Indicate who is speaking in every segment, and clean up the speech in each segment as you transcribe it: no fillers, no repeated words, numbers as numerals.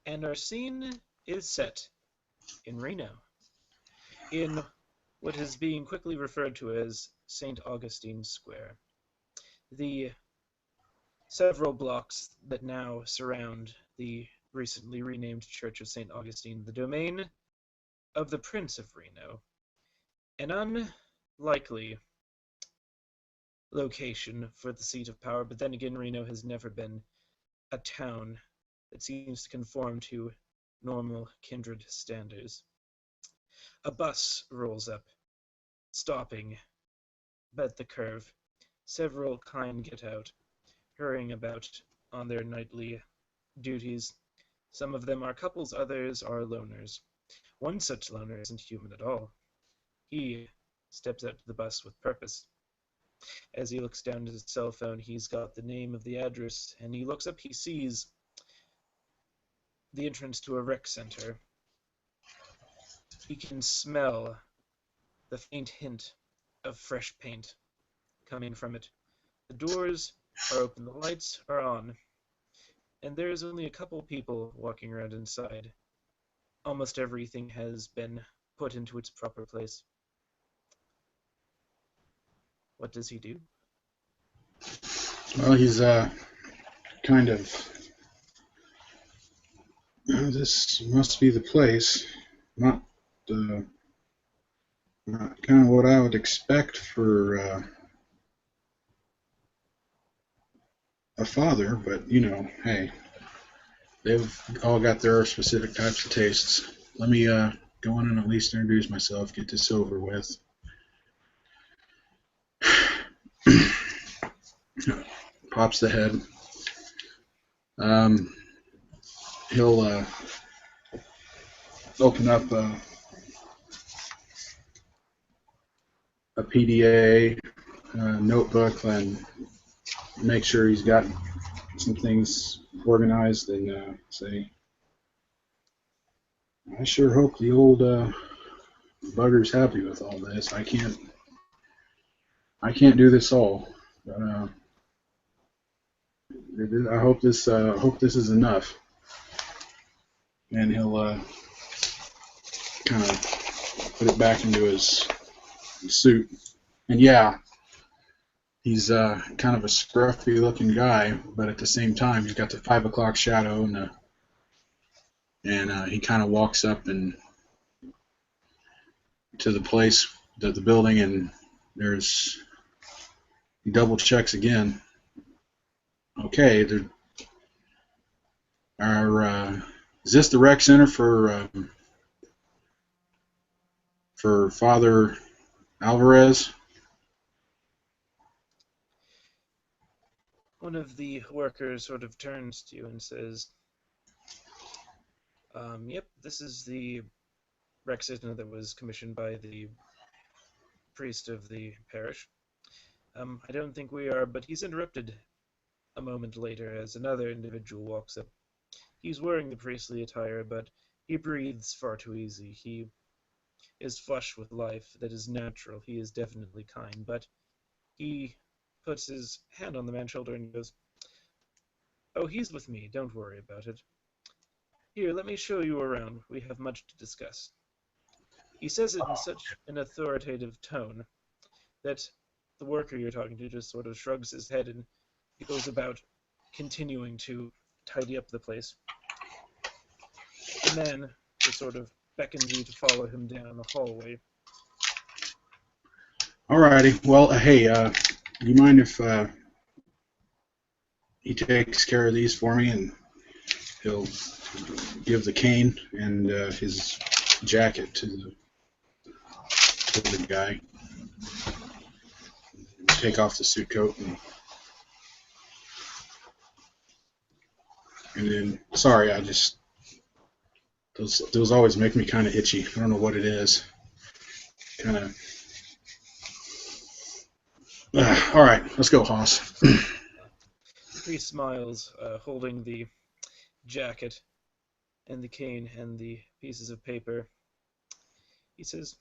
Speaker 1: And our scene is set in Reno, in what is being quickly referred to as St. Augustine Square. The several blocks that now surround the recently renamed Church of St. Augustine, the domain of the Prince of Reno, an unlikely location for the seat of power, but then again, Reno has never been a town that seems to conform to normal Kindred standards. A bus rolls up, stopping at the curve. Several kind get out, hurrying about on their nightly duties. Some of them are couples, others are loners. One such loner isn't human at all. He steps out to the bus with purpose. As he looks down at his cell phone, he's got the name of the address, and he looks up, he sees the entrance to a rec center. He can smell the faint hint of fresh paint coming from it. The doors are open, the lights are on, and there is only a couple people walking around inside. Almost everything has been put into its proper place. What does he do?
Speaker 2: Well, he's kind of. This must be the place. Not kind of what I would expect for a father, but you know, hey, they've all got their specific types of tastes. Let me go in and at least introduce myself, get this over with. Pops the head. He'll open up a PDA notebook and make sure he's got some things organized and say, I sure hope the old bugger's happy with all this. I can't do this all, but I hope this is enough. And he'll kind of put it back into his suit. And yeah, he's kind of a scruffy looking guy, but at the same time he's got the 5 o'clock shadow and he kind of walks up and to the place, the building, and he double checks again. Okay, is this the rec center for Father Alvarez?
Speaker 1: One of the workers sort of turns to you and says, yep, this is the rec center that was commissioned by the priest of the parish. I don't think we are, but he's interrupted a moment later as another individual walks up. He's wearing the priestly attire, but he breathes far too easy. He is flush with life that is natural. He is definitely kind, but he puts his hand on the man's shoulder and goes, oh, he's with me. Don't worry about it. Here, let me show you around. We have much to discuss. He says it in such an authoritative tone that the worker you're talking to just sort of shrugs his head and he goes about continuing to tidy up the place. The man just sort of beckons you to follow him down the hallway.
Speaker 2: Alrighty. Well, hey, do you mind if he takes care of these for me, and he'll give the cane and his jacket to the guy. Take off the suit coat and then, sorry, I just those always make me kind of itchy. I don't know what it is. Kind of. All right, let's go, Hoss.
Speaker 1: He smiles, holding the jacket and the cane and the pieces of paper. He says,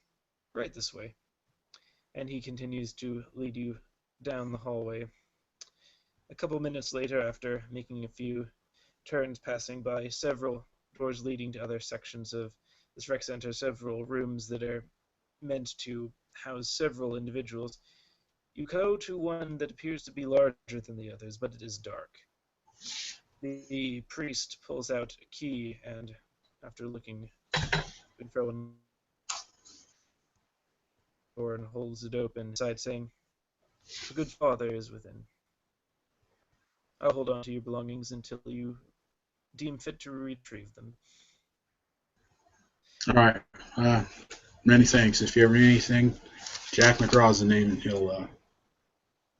Speaker 1: right this way. And he continues to lead you down the hallway. A couple minutes later, after making a few turns passing by several doors leading to other sections of this rec center, several rooms that are meant to house several individuals. You go to one that appears to be larger than the others, but it is dark. The priest pulls out a key and, after looking and fro on the door and holds it open, inside saying, "The good father is within. I'll hold on to your belongings until you deem fit to retrieve them."
Speaker 2: All right. Many thanks. If you ever need anything, Jack McGraw's the name, and he'll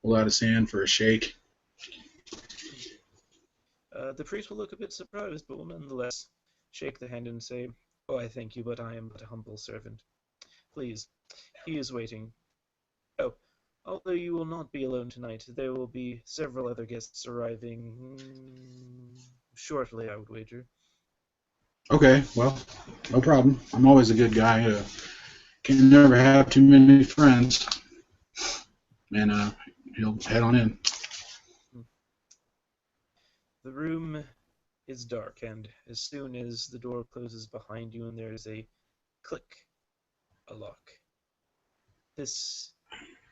Speaker 2: hold out his hand for a shake.
Speaker 1: The priest will look a bit surprised, but will nonetheless shake the hand and say, "Oh, I thank you, but I am but a humble servant. Please, he is waiting. Oh, although you will not be alone tonight, there will be several other guests arriving shortly, I would wager."
Speaker 2: Okay, well, no problem. I'm always a good guy. Can never have too many friends. And he'll head on in.
Speaker 1: The room is dark, and as soon as the door closes behind you and there is a click, a lock. This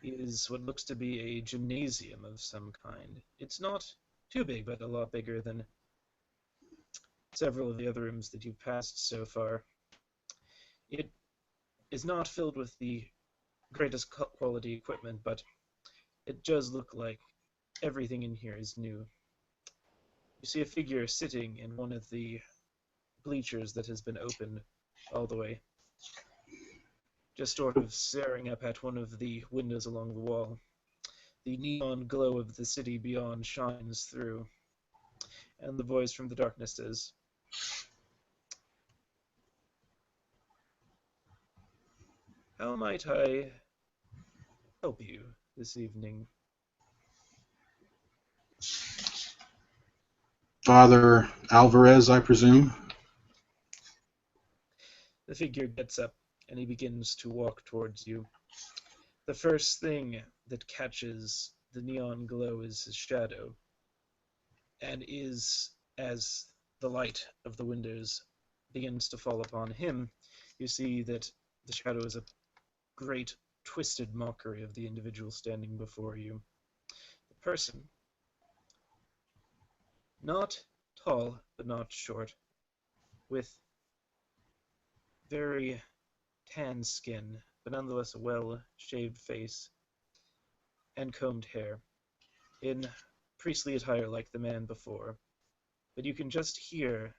Speaker 1: is what looks to be a gymnasium of some kind. It's not too big, but a lot bigger than several of the other rooms that you've passed so far. It is not filled with the greatest quality equipment, but it does look like everything in here is new. You see a figure sitting in one of the bleachers that has been opened all the way, just sort of staring up at one of the windows along the wall. The neon glow of the city beyond shines through, and the voice from the darkness says, "How might I help you this evening?"
Speaker 2: Father Alvarez, I presume?
Speaker 1: The figure gets up, and he begins to walk towards you. The first thing that catches the neon glow is his shadow, and as the light of the windows begins to fall upon him, you see that the shadow is a great twisted mockery of the individual standing before you. The person, not tall but not short, with very tan skin, but nonetheless a well-shaved face and combed hair, in priestly attire like the man before, but you can just hear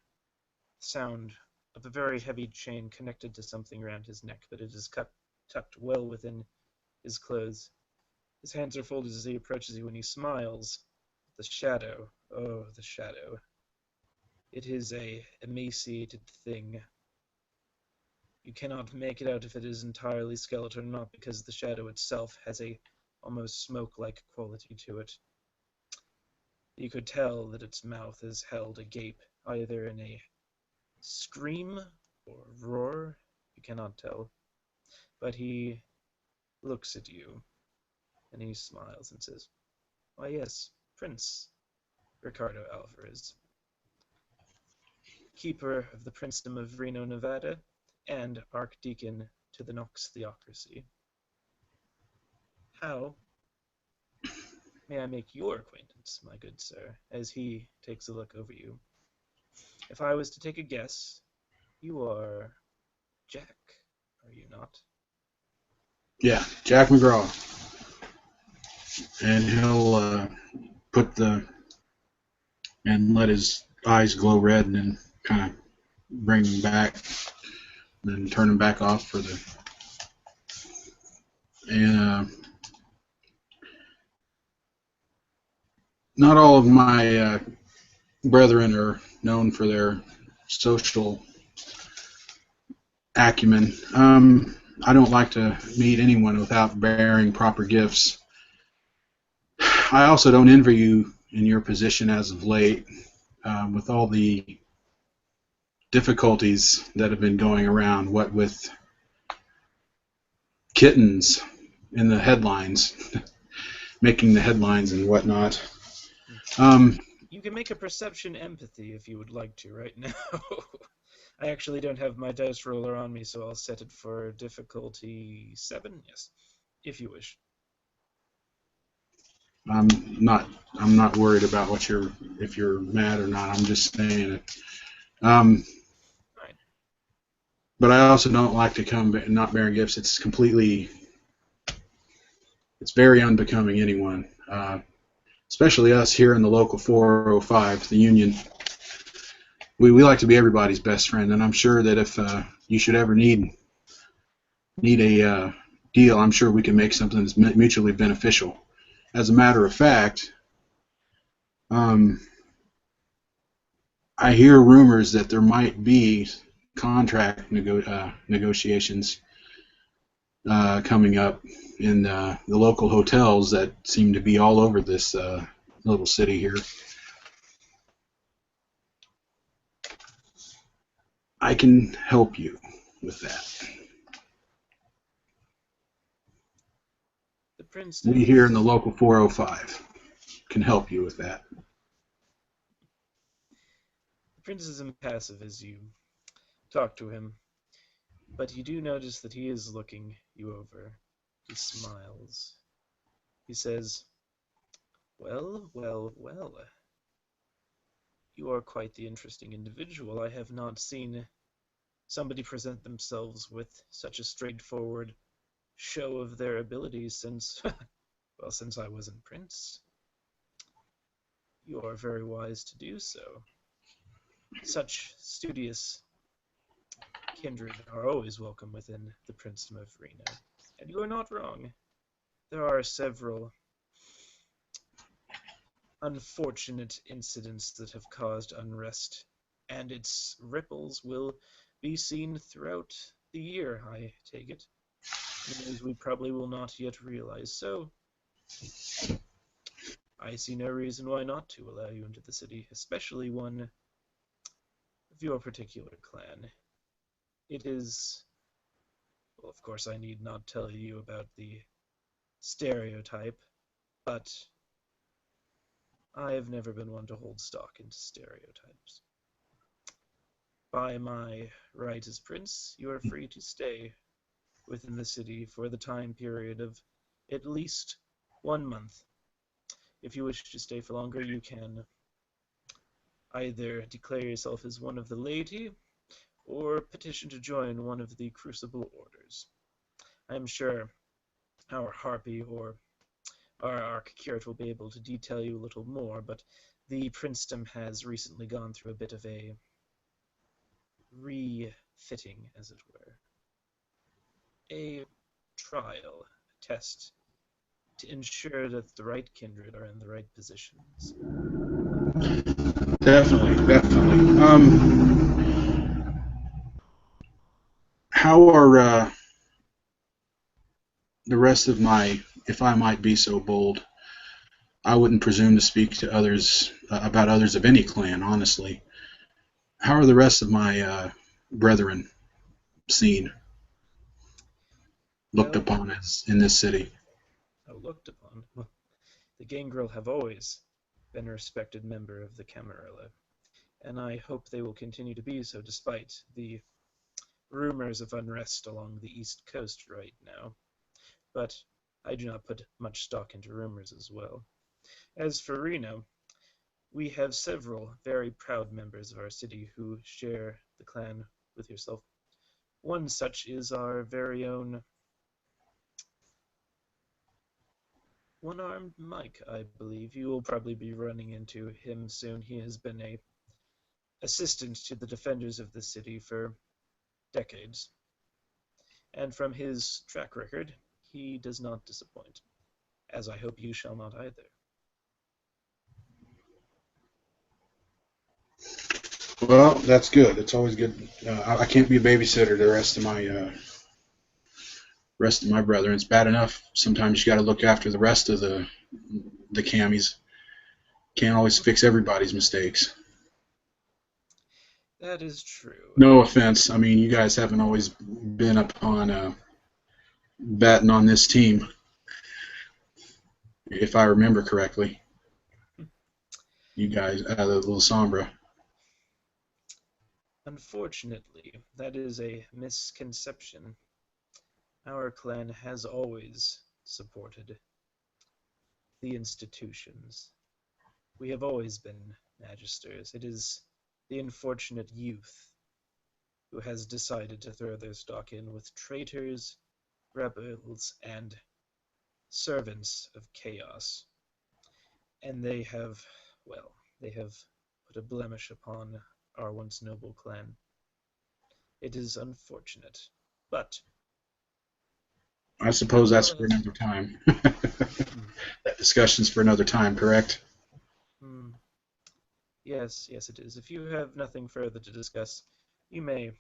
Speaker 1: the sound of a very heavy chain connected to something around his neck, but it is tucked well within his clothes. His hands are folded as he approaches you, and he smiles. The shadow, oh, the shadow. It is a emaciated thing. You cannot make it out if it is entirely skeletal or not, because the shadow itself has a almost smoke-like quality to it. You could tell that its mouth is held agape, either in a scream or roar, you cannot tell. But he looks at you, and he smiles and says, "Why, yes, Prince Riccardo Alvarez, keeper of the princedom of Reno, Nevada, and archdeacon to the Nox theocracy. How may I make your acquaintance, my good sir?" as he takes a look over you. "If I was to take a guess, you are Jack, are you not?"
Speaker 2: Yeah, Jack McGraw. And he'll and let his eyes glow red and then kind of bring them back, and then turn them back off for the. And not all of my brethren are known for their social acumen. I don't like to meet anyone without bearing proper gifts. I also don't envy you in your position as of late, with all the difficulties that have been going around, what with kittens in the headlines, making the headlines and whatnot.
Speaker 1: You can make a perception empathy if you would like to right now. I actually don't have my dice roller on me, so I'll set it for difficulty 7, yes, if you wish.
Speaker 2: I'm not worried about if you're mad or not. I'm just saying it.
Speaker 1: Right.
Speaker 2: But I also don't like to come not bearing gifts. It's very unbecoming anyone, especially us here in the local 405, the union. We like to be everybody's best friend, and I'm sure that if you should ever need a deal, I'm sure we can make something that's mutually beneficial. As a matter of fact, I hear rumors that there might be contract negotiations coming up in the local hotels that seem to be all over this little city here. I can help you with that.
Speaker 1: The prince
Speaker 2: We here in the local 405 can help you with that.
Speaker 1: The prince is impassive as you talk to him, but you do notice that he is looking you over. He smiles. He says, "Well, well, well. You are quite the interesting individual. I have not seen somebody present themselves with such a straightforward show of their abilities since, well, since I was in Prince. You are very wise to do so. Such studious kindred are always welcome within the Princedom of Reno. And you are not wrong. There are several unfortunate incidents that have caused unrest, and its ripples will be seen throughout the year, I take it, as we probably will not yet realize. So, I see no reason why not to allow you into the city, especially one of your particular clan. It is, well, of course I need not tell you about the stereotype, but I have never been one to hold stock into stereotypes. By my right as prince, you are free to stay within the city for the time period of at least 1 month. If you wish to stay for longer, you can either declare yourself as one of the laity, or petition to join one of the Crucible Orders. I am sure our Harpy or our Arch-Curate will be able to detail you a little more, but the princedom has recently gone through a bit of a refitting, as it were. A trial, a test, to ensure that the right kindred are in the right positions.
Speaker 2: Definitely. How are the rest of my, if I might be so bold, I wouldn't presume to speak to others about others of any clan, honestly. How are the rest of my brethren seen, looked
Speaker 1: Well,
Speaker 2: upon as in this city?
Speaker 1: looked upon. Well, the Gangrel have always been a respected member of the Camarilla, and I hope they will continue to be so despite the rumors of unrest along the East Coast right now. But I do not put much stock into rumors as well. As for Reno, we have several very proud members of our city who share the clan with yourself. One such is our very own one-armed Mike, I believe. You will probably be running into him soon. He has been a assistant to the defenders of the city for decades. And from his track record, he does not disappoint, as I hope you shall not either.
Speaker 2: Well, that's good. It's always good. I can't be a babysitter to the rest of my brethren. It's bad enough sometimes you got to look after the rest of the camis. Can't always fix everybody's mistakes.
Speaker 1: That is true.
Speaker 2: No offense. I mean, you guys haven't always been up on batting on this team, if I remember correctly. you guys, the little Sombra.
Speaker 1: Unfortunately, that is a misconception. Our clan has always supported the institutions. We have always been magisters. It is the unfortunate youth who has decided to throw their stock in with traitors, rebels, and servants of chaos. And they have, well, they have put a blemish upon our once noble clan. It is unfortunate, but
Speaker 2: I suppose that's for
Speaker 1: nonetheless,
Speaker 2: another time. That discussion's for another time, correct?
Speaker 1: hmm, yes, yes, it is. If you have nothing further to discuss, you may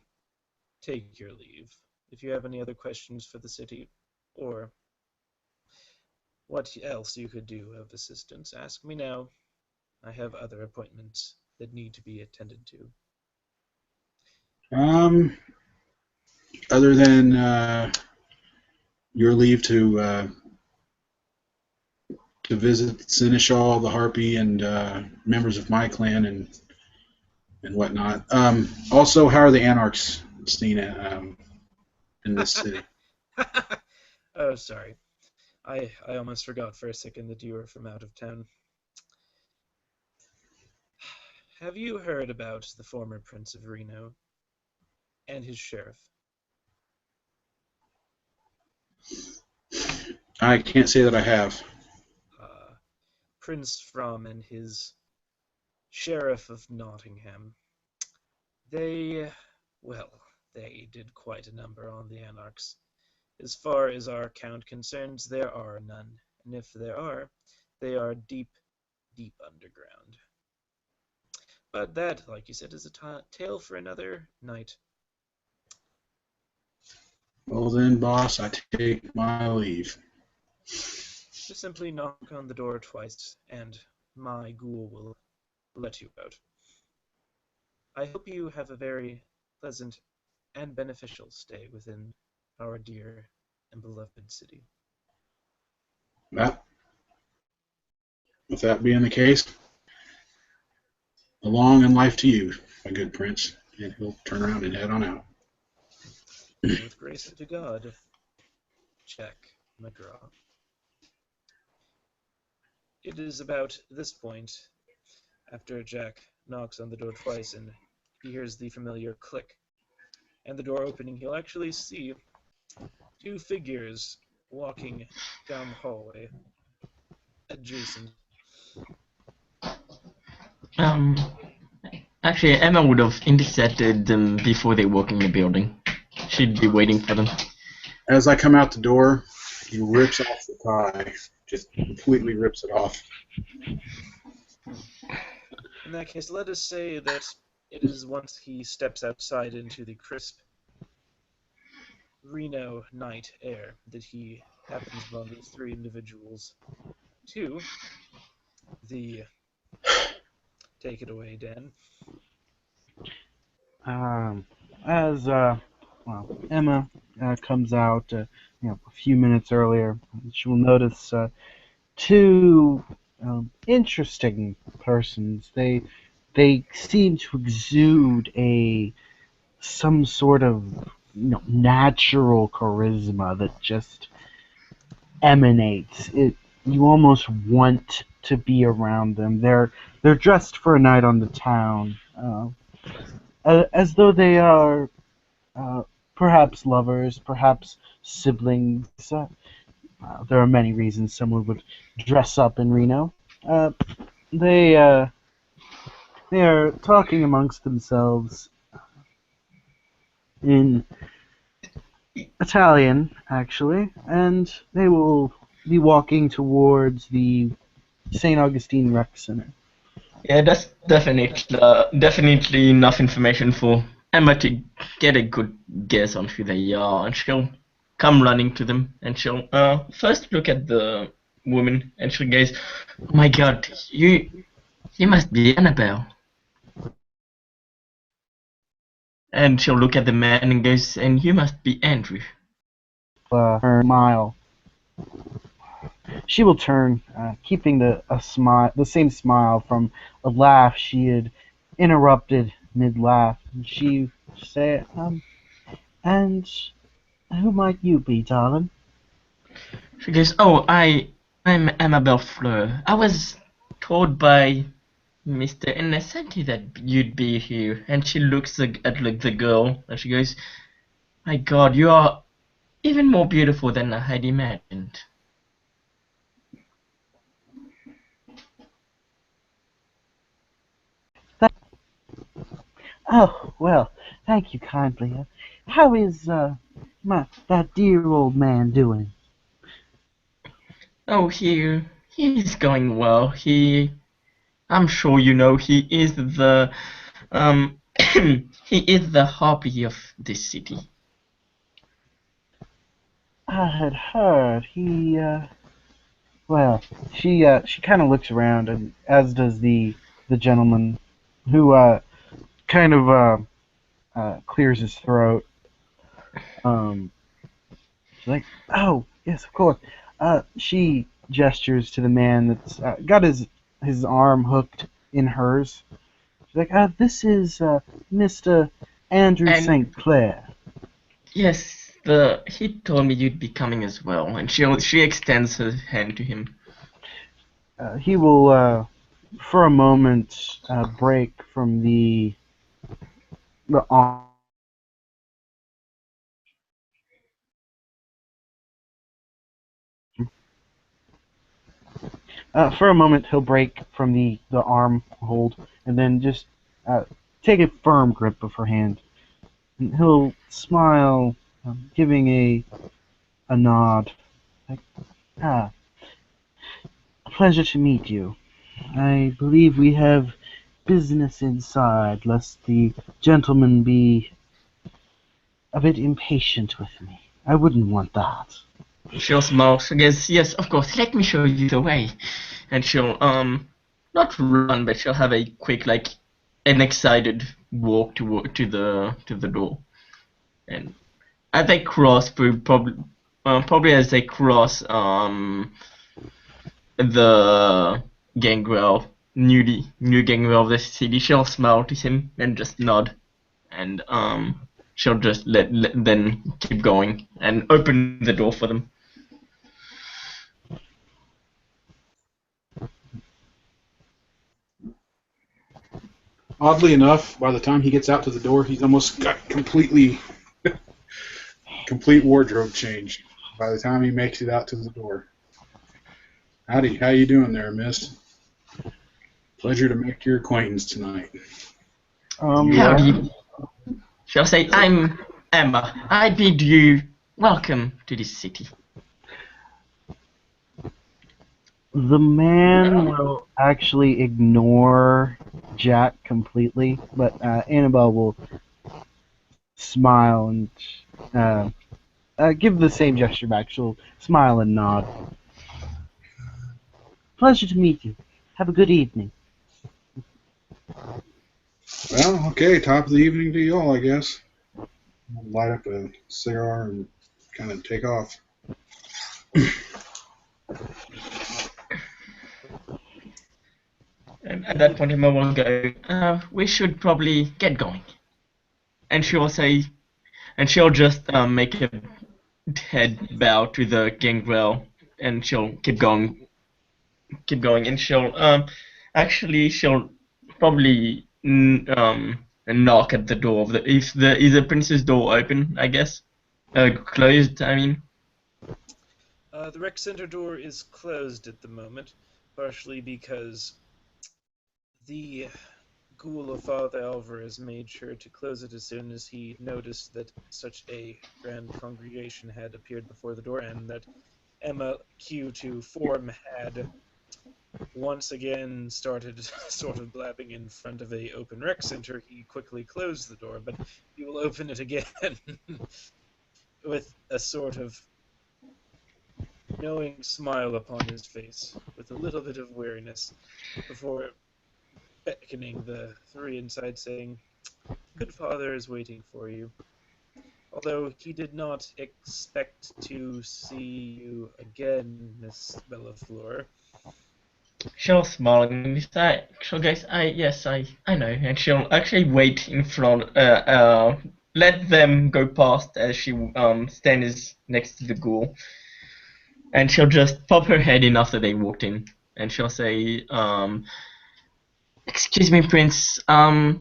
Speaker 1: take your leave. If you have any other questions for the city, or what else you could do of assistance, ask me now. I have other appointments that need to be attended to.
Speaker 2: Um, Other than your leave to visit Seneschal, the Harpy, and members of my clan and whatnot. Also, how are the Anarchs, Stina, in this city?
Speaker 1: Oh, sorry. I almost forgot for a second that you were from out of town. Have you heard about the former Prince of Reno and his sheriff?
Speaker 2: I can't say that I have.
Speaker 1: Uh, Prince From and his sheriff of Nottingham. They, well, they did quite a number on the Anarchs. As far as our count concerns, there are none, and if there are, they are deep, deep underground. But that, like you said, is a tale for another night.
Speaker 2: Well then, boss, I take my leave.
Speaker 1: Just simply knock on the door twice, and my ghoul will let you out. I hope you have a very pleasant and beneficial stay within our dear and beloved city.
Speaker 2: That, with that being the case, a long and life to you, my good prince. And he'll turn around and head on out.
Speaker 1: And with grace to God, check McGraw. It is about this point, after Jack knocks on the door twice and he hears the familiar click and the door opening, he'll actually see two figures walking down the hallway adjacent.
Speaker 3: Um, Actually, Emma would have intercepted them before they walk in the building. She'd be waiting for them.
Speaker 2: As I come out the door, he rips off the tie. Just completely rips it off.
Speaker 1: In that case, let us say that it is once he steps outside into the crisp Reno night air that he happens upon these three individuals. Two, the take it away, Dan.
Speaker 4: Um, as Emma comes out, a few minutes earlier, she will notice two interesting persons. They seem to exude some sort of natural charisma that just emanates. You almost want to be around them. They're dressed for a night on the town. As though they are uh, perhaps lovers, perhaps siblings. There are many reasons someone would dress up in Reno. Uh, they uh, they are talking amongst themselves in Italian, actually, and they will be walking towards the St. Augustine Rec Center.
Speaker 3: Yeah, that's definitely enough information for Emma to get a good guess on who they are, and she'll come running to them, and she'll first look at the woman, and she'll gaze, "Oh my God, you must be Annabelle." And she'll look at the man and goes, "And you must be Andrew."
Speaker 4: Her smile. She will turn, keeping the same smile from a laugh she had interrupted mid-laugh. And she say, and who might you be, darling?
Speaker 3: She goes, "Oh, I'm Annabelle Fleur. I was told by Mr. Innocenti that you'd be here." And she looks at like the girl, and she goes, "My God, you are even more beautiful than I had imagined."
Speaker 4: Oh, well, thank you kindly. How is that dear old man doing?
Speaker 3: Oh, he's going well. I'm sure you know, he is the he is the harpy of this city.
Speaker 4: I had heard well, she kind of looks around, and as does the gentleman, who kind of clears his throat. Um, she's like, "Oh, yes, of course." She gestures to the man that's got his arm hooked in hers. She's like, "This is Mr. Andrew
Speaker 3: And
Speaker 4: St. Clair."
Speaker 3: yes, the he told me you'd be coming as well, and she extends her hand to him.
Speaker 4: He will, for a moment, break from the arm. For a moment, he'll break from the arm hold and then just take a firm grip of her hand. And he'll smile, giving a nod. Like, ah, a pleasure to meet you. I believe we have business inside, lest the gentleman be a bit impatient with me. I wouldn't want that.
Speaker 3: She'll smile. She goes, "Yes, of course. Let me show you the way." And she'll not run, but she'll have a quick an excited walk to the door. And as they cross through, probably as they cross the gangrel, new gangrel of the city, she'll smile to him and just nod, and she'll just let then keep going and open the door for them.
Speaker 2: Oddly enough, by the time he gets out to the door, he's almost got complete wardrobe change. By the time he makes it out to the door. Howdy, how you doing there, miss? Pleasure to make your acquaintance tonight. You are?
Speaker 3: Howdy. She'll say, "I'm Emma. I bid you welcome to this city."
Speaker 4: The man will actually ignore Jack completely, but Annabelle will smile and uh, give the same gesture back. She'll smile and nod. Pleasure to meet you. Have a good evening.
Speaker 2: Well, okay, top of the evening to you all, I guess. I'll light up a cigar and kind of take off.
Speaker 3: And at that point, Emma will go, "We should probably get going." And she'll say, and she'll just make a head bow to the gangrel, and she'll keep going, and she'll probably knock at the door of the if the is the prince's door open, I guess, closed. I mean,
Speaker 1: The rec center door is closed at the moment, partially because the ghoul of Father Alvarez made sure to close it as soon as he noticed that such a grand congregation had appeared before the door, and that Emma Q to form had once again started sort of blabbing in front of a open rec center. He quickly closed the door, but he will open it again with a sort of knowing smile upon his face, with a little bit of weariness, before beckoning the three inside, saying, "Good father is waiting for you. Although he did not expect to see you again, Miss Bellafleur.
Speaker 3: She'll smile and say, "So guys, I know," and she'll actually wait in front, let them go past as she stands next to the ghoul, and she'll just pop her head in after they walked in, and she'll say, "Excuse me, Prince. I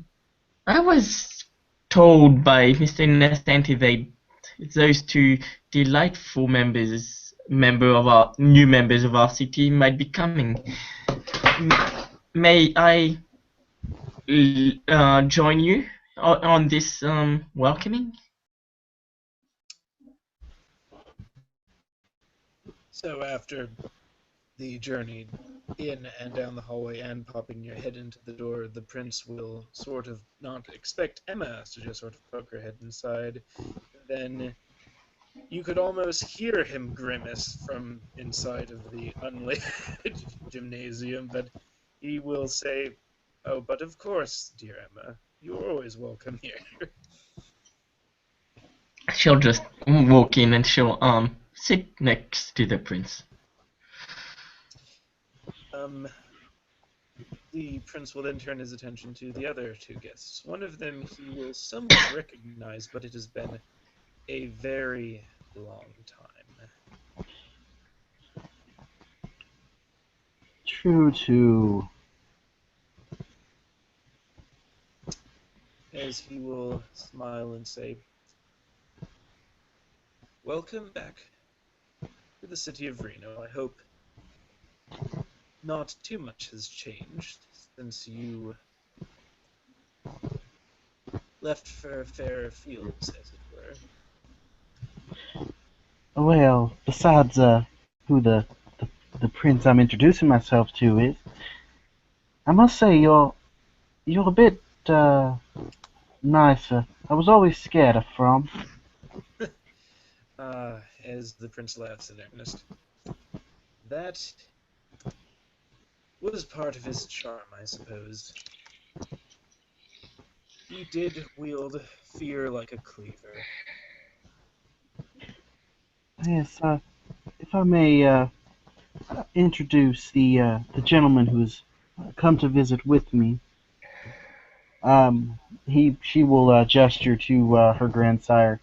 Speaker 3: was told by Mr. Nastanti that those two delightful new members of our city might be coming. May I join you on this welcoming?"
Speaker 1: So after the journey in and down the hallway and popping your head into the door, the prince will sort of not expect Emma to just sort of poke her head inside. Then you could almost hear him grimace from inside of the unlit gymnasium, but he will say, "Oh, but of course, dear Emma, you're always welcome here."
Speaker 3: She'll just walk in and she'll sit next to the prince.
Speaker 1: The prince will then turn his attention to the other two guests. One of them he will somewhat recognize, but it has been a very long time.
Speaker 4: True.
Speaker 1: As he will smile and say, "Welcome back to the city of Reno. I hope not too much has changed since you left for fairer fields, as it were."
Speaker 4: Well, besides who the prince I'm introducing myself to is, I must say you're a bit nicer. I was always scared of From.
Speaker 1: As the prince laughs in earnest, "That was part of his charm, I suppose. He did wield fear like a cleaver."
Speaker 4: Yes, if I may introduce the gentleman who's come to visit with me. She will gesture to her grandsire.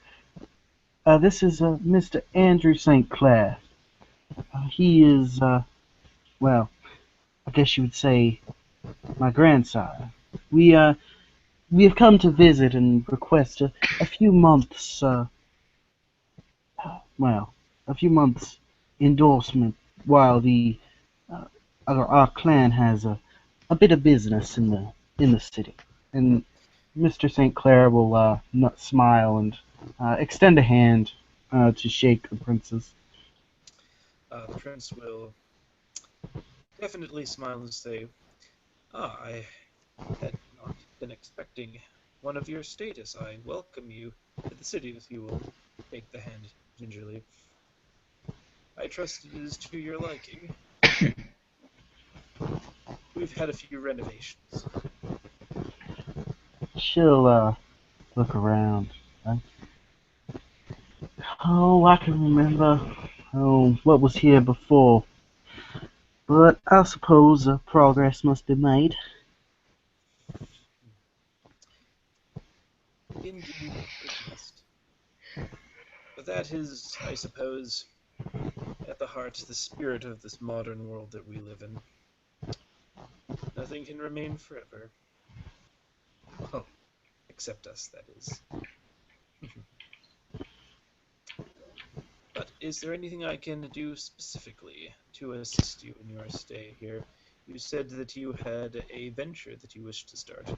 Speaker 4: This is Mr. Andrew St. Clair. He is well, I guess you would say my grandsire. We have come to visit and request a few months well, a few months endorsement while the our clan has a bit of business in the city. And Mr. St. Clair will smile and extend a hand to shake the princess.
Speaker 1: The prince will definitely smile and say, I had not been expecting one of your status. I welcome you to the city," if you will take the hand gingerly. "I trust it is to your liking. We've had a few renovations."
Speaker 4: She'll look around. Oh, I can remember. Oh, what was here before. But I suppose progress must be made.
Speaker 1: Indeed, it must. But that is, I suppose, at the heart, the spirit of this modern world that we live in. Nothing can remain forever. Well, except us, that is. But is there anything I can do specifically to assist you in your stay here? You said that you had a venture that you wished to start.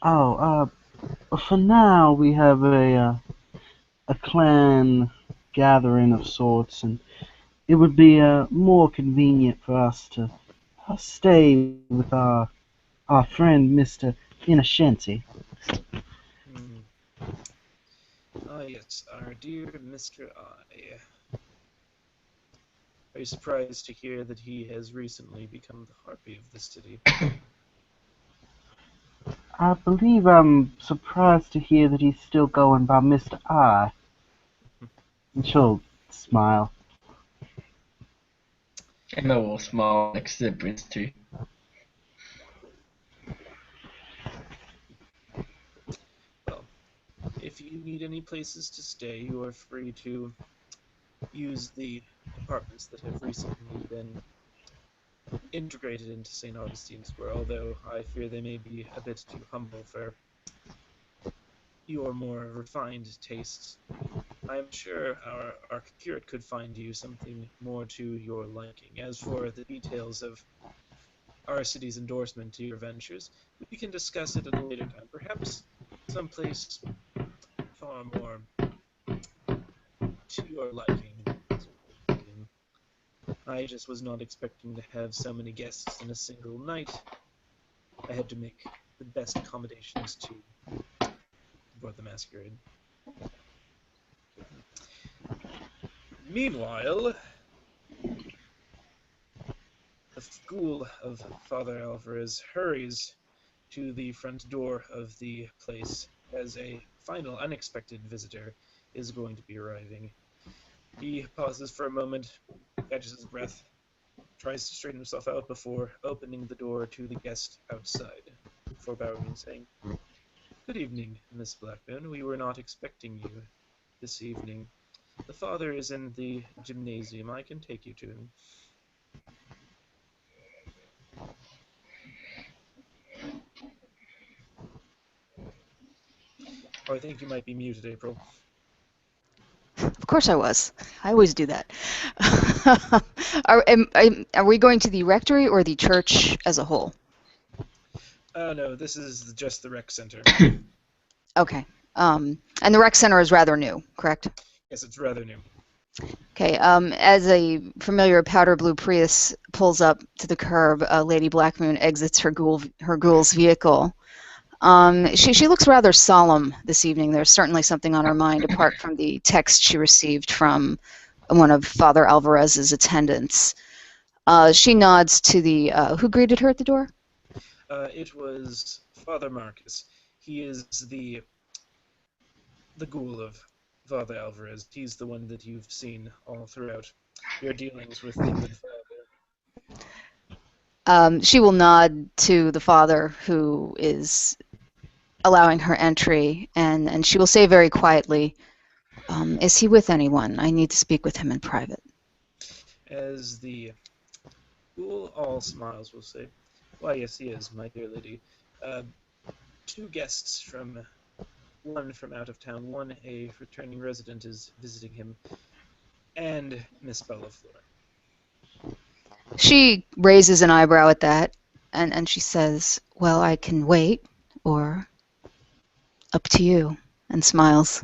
Speaker 4: Oh, for now we have a clan gathering of sorts, and it would be more convenient for us to stay with our friend Mr. Innocenti.
Speaker 1: Hmm. Ah, yes, our dear Mr. I. Are you surprised to hear that he has recently become the harpy of the city?
Speaker 4: I believe I'm surprised to hear that he's still going by Mr. I. And she'll smile.
Speaker 3: Emma will smile next to the prince too.
Speaker 1: Well, if you need any places to stay, you are free to use the apartments that have recently been integrated into St. Augustine Square, although I fear they may be a bit too humble for your more refined tastes. I am sure our curate could find you something more to your liking. As for the details of our city's endorsement to your ventures, we can discuss it at a later time. Perhaps someplace far more to your liking. I just was not expecting to have so many guests in a single night. I had to make the best accommodations to board the masquerade. Meanwhile, the school of Father Alvarez hurries to the front door of the place as a final unexpected visitor is going to be arriving. He pauses for a moment, catches his breath, tries to straighten himself out before opening the door to the guest outside, before bowing and saying, "Good evening, Miss Blackburn. We were not expecting you this evening. The father is in the gymnasium. I can take you to him." Oh, I think you might be muted, April.
Speaker 5: Of course I was. I always do that. Are we going to the rectory or the church as a whole?
Speaker 1: Oh, no, this is just the rec center.
Speaker 5: Okay. And the rec center is rather new, correct?
Speaker 1: Yes, it's rather new.
Speaker 5: Okay. As a familiar powder blue Prius pulls up to the curb, Lady Blackmoon exits her ghoul's vehicle. She looks rather solemn this evening. There's certainly something on her mind apart from the text she received from one of Father Alvarez's attendants. She nods to the who greeted her at the door?
Speaker 1: It was Father Marcus. He is the ghoul of Father Alvarez. He's the one that you've seen all throughout your dealings with the good father.
Speaker 5: She will nod to the father who is allowing her entry, and she will say very quietly, "Is he with anyone? I need to speak with him in private."
Speaker 1: As the ghoul all smiles will say, "Why, yes, he is, my dear lady. Two guests one from out of town, one a returning resident is visiting him, and Miss Bellafleur."
Speaker 5: She raises an eyebrow at that, and she says, "Well, I can wait, or up to you," and smiles.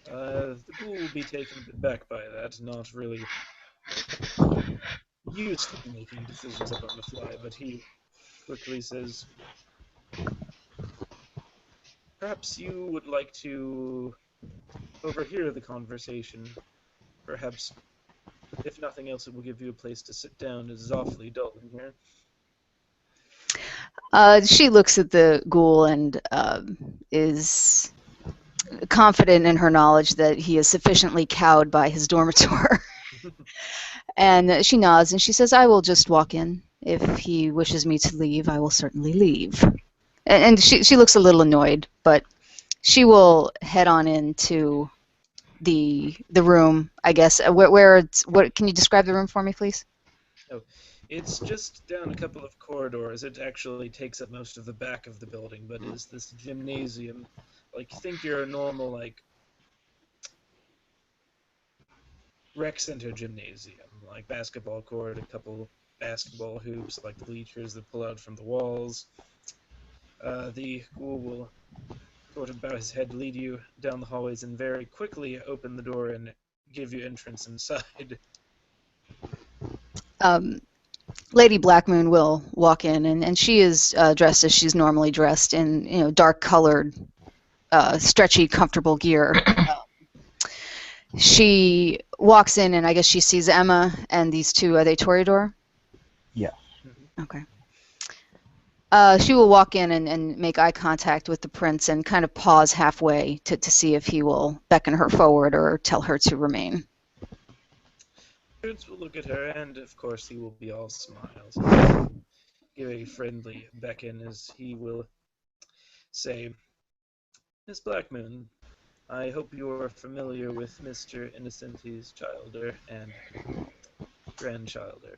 Speaker 1: The ghoul will be taken a bit back by that, not really used to making decisions up on the fly, but he quickly says, "Perhaps you would like to overhear the conversation. Perhaps, if nothing else, it will give you a place to sit down. It is awfully dull in here."
Speaker 5: She looks at the ghoul and is confident in her knowledge that he is sufficiently cowed by his dormitor. And she nods and she says, "I will just walk in. If he wishes me to leave, I will certainly leave." And she looks a little annoyed, but she will head on into the room, I guess. What can you describe the room for me, please?
Speaker 1: Oh, it's just down a couple of corridors. It actually takes up most of the back of the building, but is this gymnasium. Like, think your normal, like, rec center gymnasium, like basketball court, a couple basketball hoops, like the bleachers that pull out from the walls. The ghoul will sort of bow his head, lead you down the hallways, and very quickly open the door and give you entrance inside.
Speaker 5: Lady Blackmoon will walk in, and she is dressed as she's normally dressed in dark-colored, stretchy, comfortable gear. She walks in, and I guess she sees Emma and these two. Are they Toreador?
Speaker 4: Yes.
Speaker 5: Okay. She will walk in and make eye contact with the prince and kind of pause halfway to see if he will beckon her forward or tell her to remain.
Speaker 1: Prince will look at her, and of course he will be all smiles. Give a friendly beckon as he will say, Miss Blackmoon, I hope you are familiar with Mr. Innocenti's childer and grandchilder.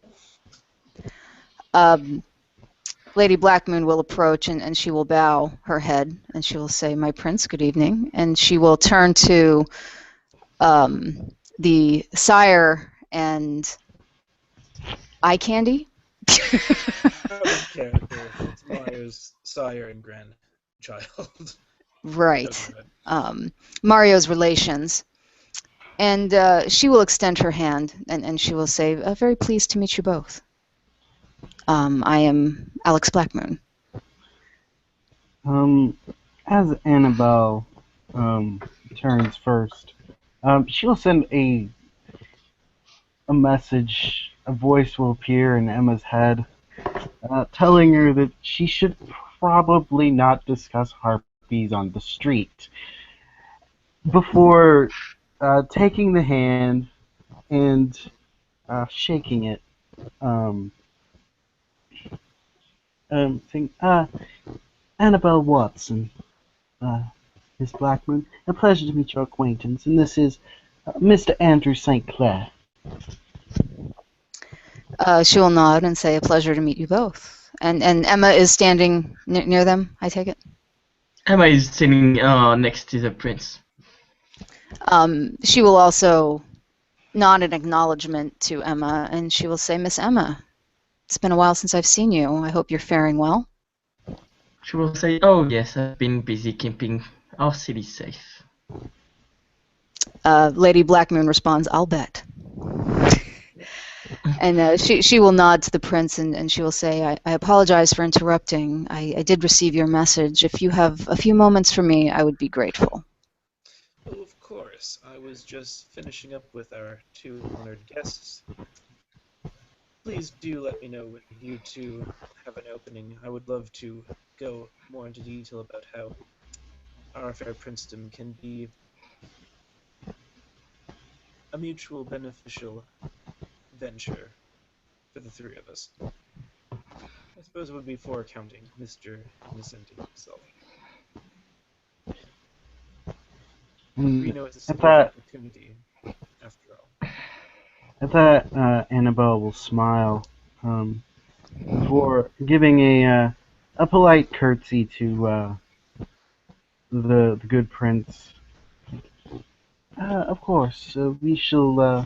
Speaker 5: Lady Blackmoon will approach and she will bow her head and she will say, "My prince, good evening." And she will turn to the sire and eye candy.
Speaker 1: Out of character, it's Mario's sire and grandchild.
Speaker 5: Right. Mario's relations. And she will extend her hand and she will say, "Very pleased to meet you both. I am Alex Blackmoon."
Speaker 4: As Annabelle turns first, she'll send a message. A voice will appear in Emma's head, telling her that she should probably not discuss harpies on the street. Before taking the hand and shaking it, saying, Annabelle Watson, Miss Blackmoon, a pleasure to meet your acquaintance, and this is Mr. Andrew St. Clair.
Speaker 5: She will nod and say, "A pleasure to meet you both." And Emma is standing near them, I take it?
Speaker 3: Emma is sitting next to the prince.
Speaker 5: She will also nod in acknowledgement to Emma, and she will say, "Miss Emma, it's been a while since I've seen you. I hope you're faring well."
Speaker 3: She will say, "Oh yes, I've been busy keeping our city safe."
Speaker 5: Lady Blackmoon responds, "I'll bet." And she will nod to the prince and she will say, I apologize for interrupting. I did receive your message. If you have a few moments for me, I would be grateful."
Speaker 1: Oh, of course. I was just finishing up with our two honored guests. Please do let me know when you two have an opening. I would love to go more into detail about how our fair princedom can be a mutual beneficial venture for the three of us. I suppose it would be for accounting Mr. Innocenti himself. Reno is a sort of opportunity, after all.
Speaker 4: At that, Annabelle will smile before giving a polite curtsy to the good prince. Of course, we shall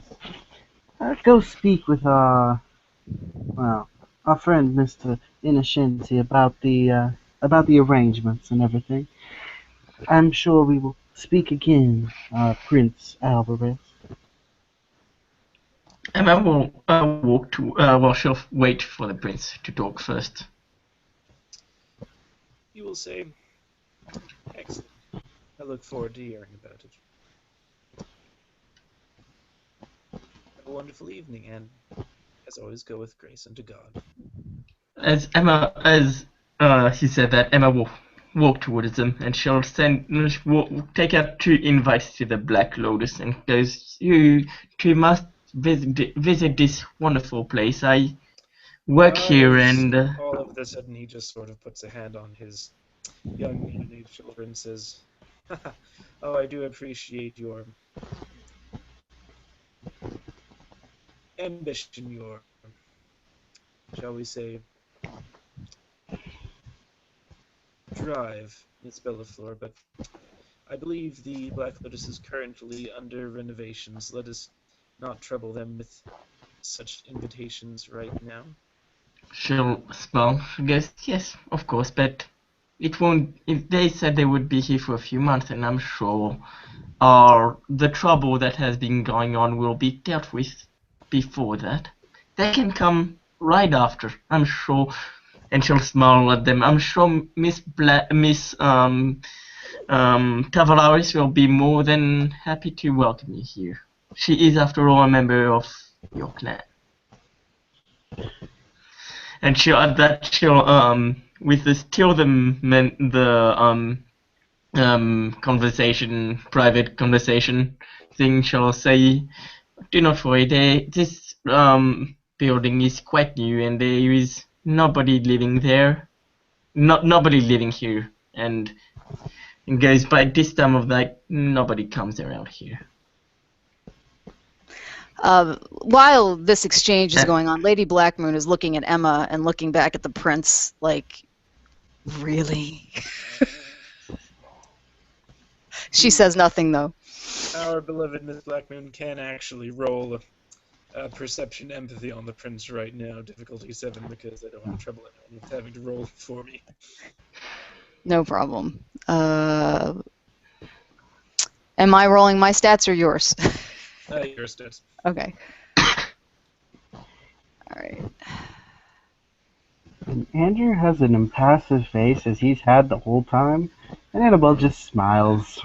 Speaker 4: go speak with our friend Mr. Innocenti about the arrangements and everything. I'm sure we will speak again, Prince Alvarez.
Speaker 3: Emma will walk to. She'll wait for the prince to talk first.
Speaker 1: You will say, "Excellent. I look forward to hearing about it. Have a wonderful evening, and, as always, go with grace and to God."
Speaker 3: As he said that, Emma will walk towards them, and she'll take out 2 invites to the Black Lotus, and goes, "You two must visit this wonderful place. I work here, and
Speaker 1: all of a sudden he just sort of puts a hand on his young teenage shoulder and says, "Oh, I do appreciate your ambition, your, shall we say, drive, Miss Bellafleur, but I believe the Black Lotus is currently under renovations. Let us not trouble them with such invitations right now."
Speaker 3: she'll smile. She goes, "Yes, of course, but it won't. If they said they would be here for a few months, and I'm sure the trouble that has been going on will be dealt with before that. They can come right after, I'm sure." And she'll smile at them. "I'm sure Miss Tavares will be more than happy to welcome you here. She is, after all, a member of your clan." and she'll at that she'll with the still the conversation, private conversation thing, she'll say, "Do not worry, this building is quite new, and there is nobody living there, nobody living here, and it goes by this time of night, nobody comes around here."
Speaker 5: While this exchange is going on, Lady Blackmoon is looking at Emma and looking back at the prince like, really? She says nothing, though.
Speaker 1: Our beloved Miss Blackmoon can actually roll perception empathy on the prince right now, difficulty 7, because I don't have trouble with having to roll for me.
Speaker 5: No problem. Am I rolling my stats or yours?
Speaker 1: Your stats.
Speaker 5: Okay. All right.
Speaker 4: And Andrew has an impassive face as he's had the whole time, and Annabelle just smiles.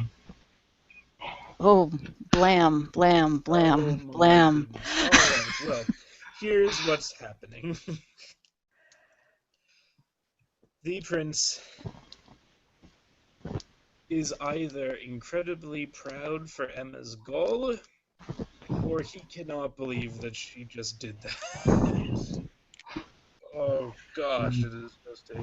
Speaker 5: Oh, blam, blam, blam,
Speaker 1: Oh,
Speaker 5: blam.
Speaker 1: All right, well, here's what's happening. The prince is either incredibly proud for Emma's goal, or he cannot believe that she just did that. Oh gosh, it is just a...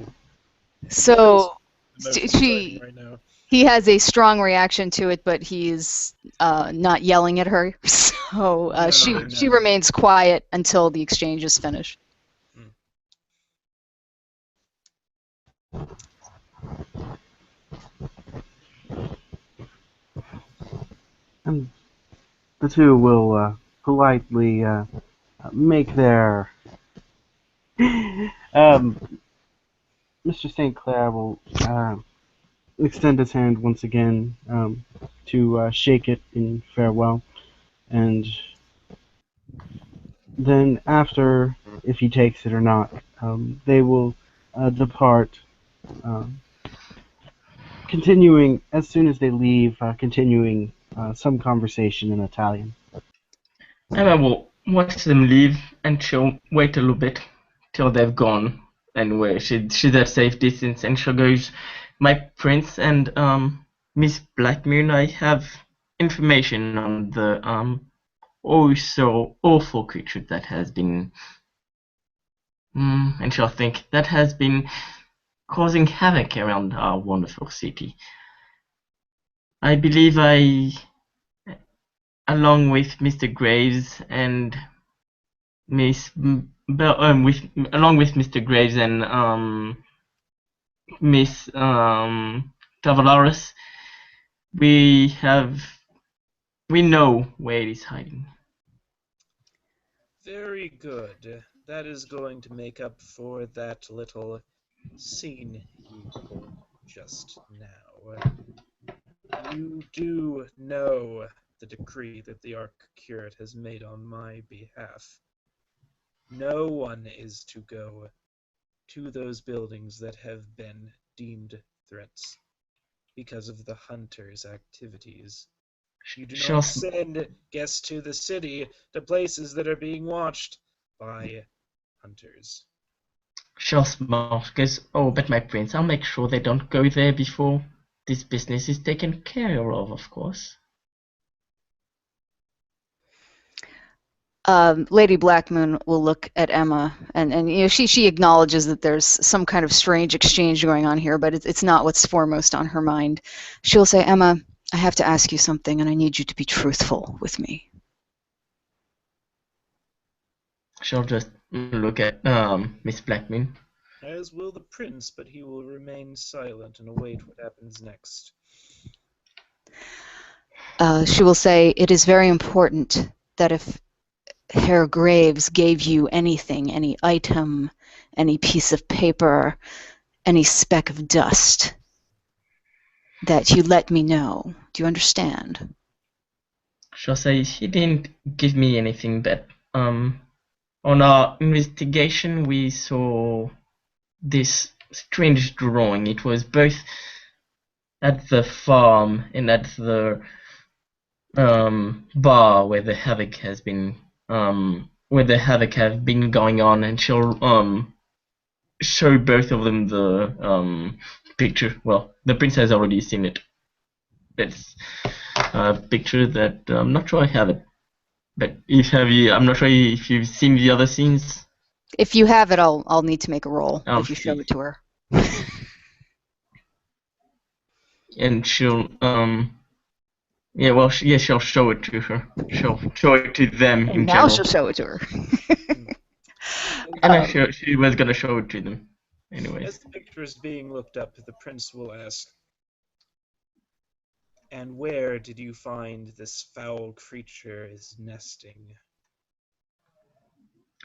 Speaker 5: So
Speaker 1: she right now.
Speaker 5: He has a strong reaction to it, but he's not yelling at her. So she remains quiet until the exchange is finished.
Speaker 4: And the two will politely make their... Mr. St. Clair will extend his hand once again to shake it in farewell, and then after, if he takes it or not, they will depart, continuing, as soon as they leave, continuing some conversation in Italian.
Speaker 3: Emma will watch them leave, and she'll wait a little bit till they've gone, and where she's at safe distance, and she'll go, "My prince and Miss Blackmoon, I have information on the oh so awful creature that has been and she'll think that has been causing havoc around our wonderful city. I believe along with Mr. Graves and along with Mr. Graves and Miss Tavalaris, we know where it is hiding."
Speaker 1: Very good. That is going to make up for that little scene you pulled just now. You do know the decree that the Archcurate has made on my behalf. No one is to go to those buildings that have been deemed threats because of the hunters' activities. You do not send guests to the city to places that are being watched by hunters.
Speaker 3: She'll smile, goes, "Oh, but my prince, I'll make sure they don't go there before this business is taken care of course."
Speaker 5: Lady Blackmoon will look at Emma, and you know she acknowledges that there's some kind of strange exchange going on here, but it's not what's foremost on her mind. She'll say, "Emma, I have to ask you something, and I need you to be truthful with me."
Speaker 3: She'll just look at Miss Blackmoon.
Speaker 1: As will the prince, but he will remain silent and await what happens next.
Speaker 5: She will say, "It is very important that if Herr Graves gave you anything, any item, any piece of paper, any speck of dust, that you let me know. Do you understand?"
Speaker 3: She'll say, "He didn't give me anything, but on our investigation we saw this strange drawing. It was both at the farm and at the bar where the havoc has been going on." And she'll show both of them the picture. Well, the prince has already seen it. It's a picture that I'm not sure I have it. But I'm not sure if you've seen the other scenes.
Speaker 5: If you have it, I'll need to make a roll
Speaker 3: I'll
Speaker 5: if you show
Speaker 3: see.
Speaker 5: it to her.
Speaker 3: And she'll she'll show it to her. She'll show it to them in
Speaker 5: Now
Speaker 3: general.
Speaker 5: she'll show it to her.
Speaker 3: And she was gonna show it to them anyway.
Speaker 1: As the picture is being looked up, the prince will ask, "And where did you find this foul creature is nesting?"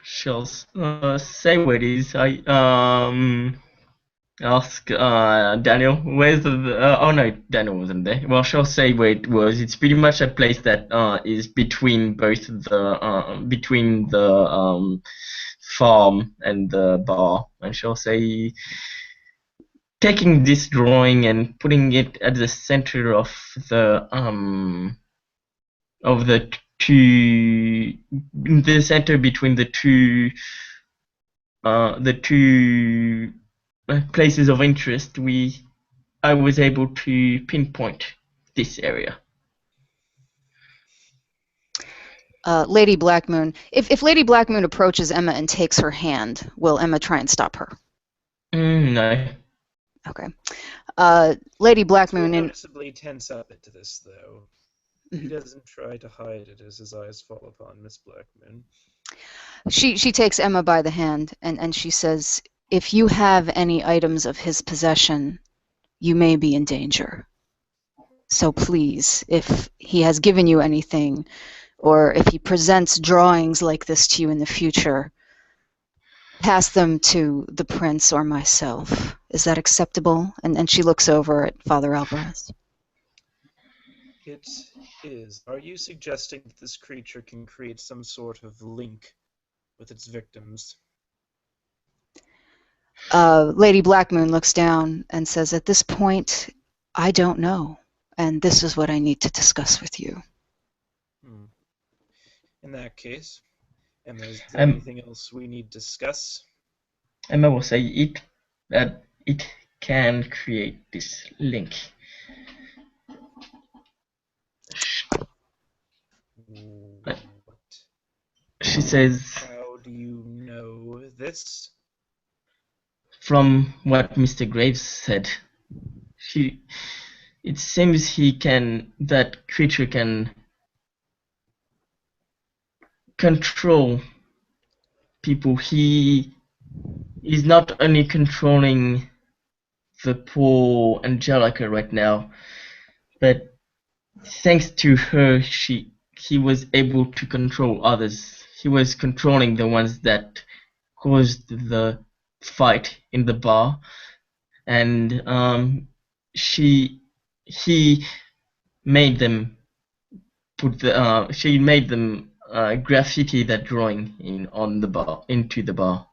Speaker 3: She'll say where it is. I ask Daniel, where's the oh no, Daniel wasn't there. Well, she'll say where it was. It's pretty much a place that is between both the farm and the bar. And she'll say, taking this drawing and putting it at the center of the center between the two places of interest, I was able to pinpoint this area.
Speaker 5: Lady Blackmoon. If Lady Blackmoon approaches Emma and takes her hand, will Emma try and stop her?
Speaker 3: No.
Speaker 5: Okay. Lady Blackmoon.
Speaker 1: Noticeably tense up to this, though. He doesn't try to hide it as his eyes fall upon Miss Blackmoon.
Speaker 5: She takes Emma by the hand and she says, "If you have any items of his possession, you may be in danger. So please, if he has given you anything, or if he presents drawings like this to you in the future, pass them to the prince or myself. Is that acceptable?" And she looks over at Father Alvarez.
Speaker 1: It is. Are you suggesting that this creature can create some sort of link with its victims?
Speaker 5: Lady Blackmoon looks down and says, "At this point, I don't know, and this is what I need to discuss with you."
Speaker 1: In that case, Emma, is there anything else we need to discuss?
Speaker 3: Emma will say that it can create this link.
Speaker 1: What?
Speaker 3: She says,
Speaker 1: "How do you know this?"
Speaker 3: From what Mr. Graves said. It seems that creature can control people. He is not only controlling the poor Angelica right now, but thanks to her, he was able to control others. He was controlling the ones that caused the fight in the bar, and he made them graffiti that drawing into the bar.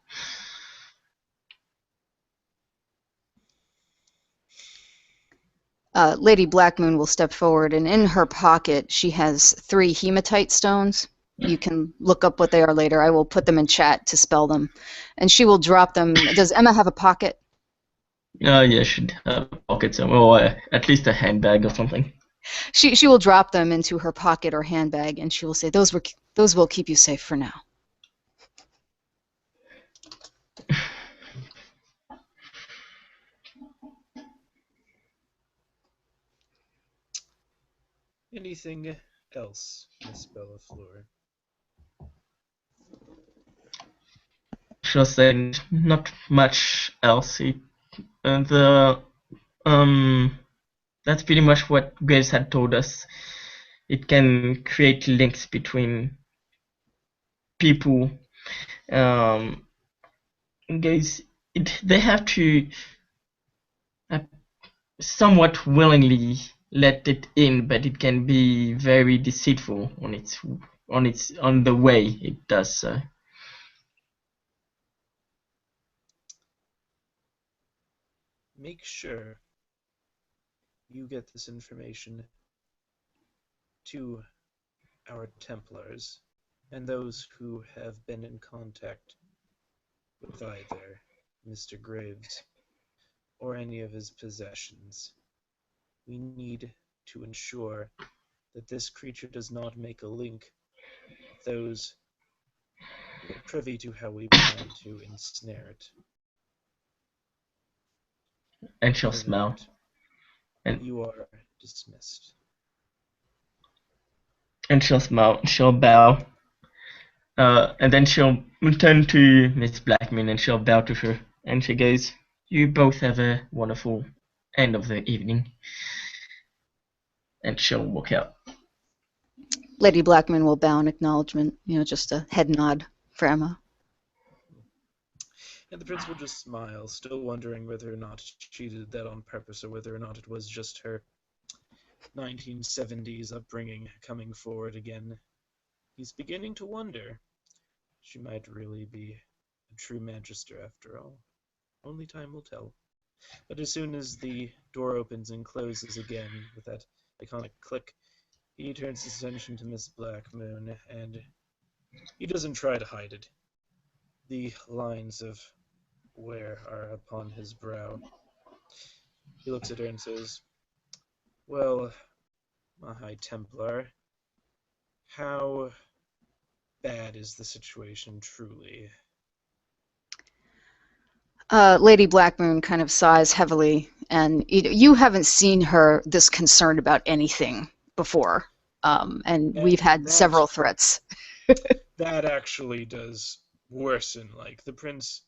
Speaker 5: Lady Blackmoon will step forward, and in her pocket she has 3 hematite stones. You can look up what they are later. I will put them in chat to spell them. And she will drop them. Does Emma have a pocket?
Speaker 3: Yeah, should have a pocket somewhere, or at least a handbag or something.
Speaker 5: She will drop them into her pocket or handbag, and she will say, those will keep you safe for now."
Speaker 1: Anything else, Miss Bellafleur?
Speaker 3: She'll say not much else. That's pretty much what Graves had told us. It can create links between people. They have to somewhat willingly let it in, but it can be very deceitful on the way it does so.
Speaker 1: Make sure you get this information to our Templars and those who have been in contact with either Mr. Graves or any of his possessions. We need to ensure that this creature does not make a link with those who are privy to how we plan to ensnare it.
Speaker 3: And she'll
Speaker 1: Other than
Speaker 3: smile.
Speaker 1: that,
Speaker 3: And
Speaker 1: you are dismissed.
Speaker 3: she'll smile. She'll bow. And then she'll turn to Miss Blackman and she'll bow to her. And she goes, "You both have a wonderful end of the evening." And she'll walk out.
Speaker 5: Lady Blackman will bow in acknowledgement, just a head nod for Emma.
Speaker 1: And the prince will just smile, still wondering whether or not she did that on purpose or whether or not it was just her 1970s upbringing coming forward again. He's beginning to wonder. She might really be a true Manchester after all. Only time will tell. But as soon as the door opens and closes again with that iconic click, he turns his attention to Miss Blackmoon, and he doesn't try to hide it. The lines of wear are upon his brow. He looks at her and says, "Well, my High Templar, how bad is the situation truly?"
Speaker 5: Lady Blackmoon kind of sighs heavily, and you haven't seen her this concerned about anything before, and we've had several threats.
Speaker 1: That actually does worsen. Like, the prince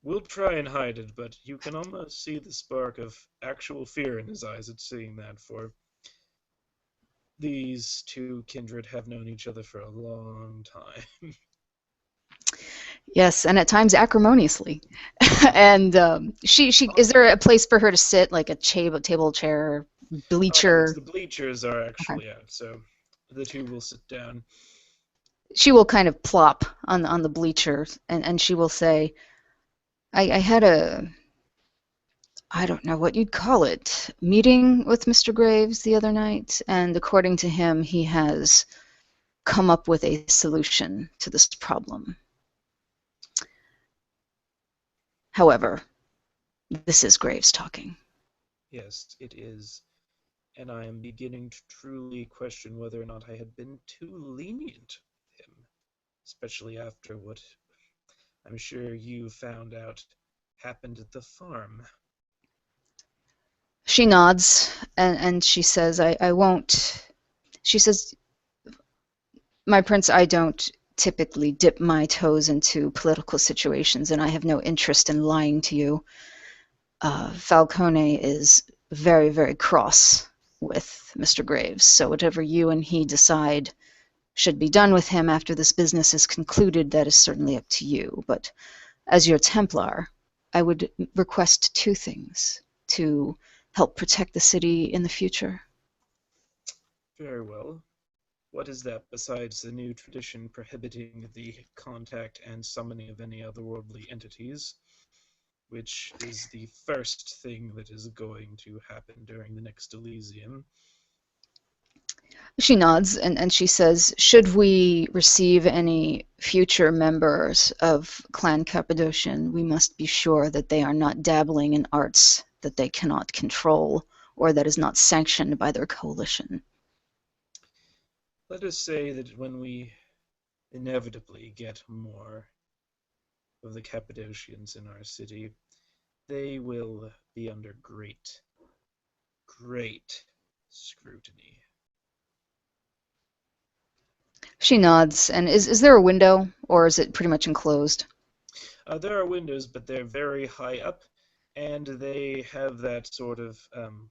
Speaker 1: will try and hide it, but you can almost see the spark of actual fear in his eyes at seeing that, for these two kindred have known each other for a long time.
Speaker 5: Yes, and at times acrimoniously. And she is there a place for her to sit, like a table, chair, bleacher?
Speaker 1: The bleachers are actually out, so the two will sit down.
Speaker 5: She will kind of plop on the bleachers, and she will say, I had I don't know what you'd call it, meeting with Mr. Graves the other night, and according to him, he has come up with a solution to this problem. However, this is Graves talking.
Speaker 1: Yes, it is. And I am beginning to truly question whether or not I had been too lenient with him, especially after what I'm sure you found out happened at the farm.
Speaker 5: She nods, and she says, I won't. She says, my prince, I don't typically dip my toes into political situations, and I have no interest in lying to you. Falcone is very, very cross with Mr. Graves, so whatever you and he decide should be done with him after this business is concluded, that is certainly up to you. But as your Templar, I would request two things to help protect the city in the future.
Speaker 1: Very well. What is that besides the new tradition prohibiting the contact and summoning of any otherworldly entities, which is the first thing that is going to happen during the next Elysium?
Speaker 5: She nods, and she says, should we receive any future members of Clan Cappadocian, we must be sure that they are not dabbling in arts that they cannot control or that is not sanctioned by their coalition.
Speaker 1: Let us say that when we inevitably get more of the Cappadocians in our city, they will be under great, great scrutiny.
Speaker 5: She nods, and is there a window, or is it pretty much enclosed?
Speaker 1: There are windows, but they're very high up, and they have that sort of,